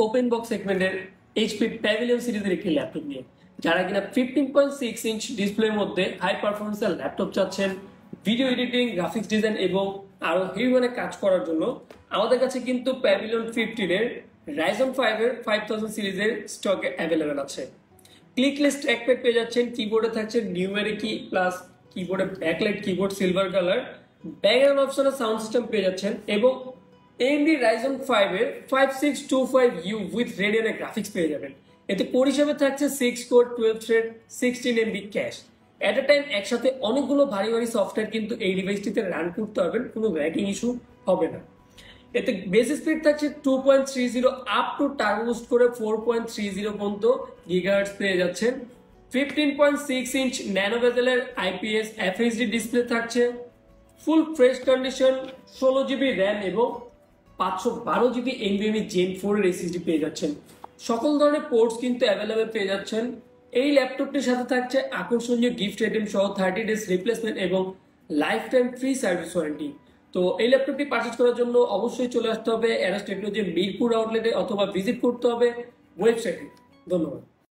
Open box সেগমেন্টের HP pavilion সিরিজের একটি ল্যাপটপ নিয়ে। যারা কিনা 15.6 ইঞ্চ ডিসপ্লের মধ্যে হাই পারফরমেন্সের ল্যাপটপ চাচ্ছেন ভিডিও এডিটিং, গ্রাফিক্স ডিজাইন এবং আরো হেভি মানে কাজ করার জন্য, আমাদের কাছে কিন্তু প্যাভিলিয়ন 15 এর রাইজন 5 এর 5000 সিরিজের স্টকে অ্যাভেলেবেল আছে। ক্লিকলেস ট্র্যাকপ্যাড পেয়ে যাচ্ছেন, কিবোর্ডে থাকছে নিউমেরিক কি প্লাস কিবোর্ডে backlight keyboard silver colour, background অপশনে সাউন্ড সিস্টেম পেয়ে যাচ্ছেন এবং AMD Ryzen 5 এর 5625U উইথ Radeon গ্রাফিক্স পেয়ে যাবেন। এতে কোর হিসেবে থাকছে 6 কোর 12 থ্রেড 16 MB ক্যাশ। এট এ টাইম একসাথে অনেকগুলো ভারী ভারী সফটওয়্যার কিন্তু এই ডিভাইসটিতে রান করতে পারবেন, কোনো র্যাকিং ইস্যু হবে না। এতে বেস স্পিড থাকছে 2.30 আপ টু টার্বো বুস্ট করে 4.30 পর্যন্ত গিগাহার্টজ পেয়ে যাচ্ছেন। 15.6 ইঞ্চ ন্যানো বেজেলের IPS FHD ডিসপ্লে থাকছে। Full fresh condition 16 GB RAM এবং 512 জিবি NVMe Gen 4 এর SSD পেয়ে যাচ্ছেন। সকল ধরনের পোর্টস কিন্তু অ্যাভেলেবেল পেয়ে যাচ্ছেন। এই ল্যাপটপটির সাথে থাকছে আকর্ষণীয় গিফট আইটেম সহ 30 ডেজ রিপ্লেসমেন্ট এবং life time free service warranty. তো এই ল্যাপটপটি পারচেজ করার জন্য অবশ্যই চলে আসতে হবে এরাস টেকনোলজি মিরপুর আউটলেটে অথবা ভিজিট করতে হবে ওয়েবসাইটে। ধন্যবাদ।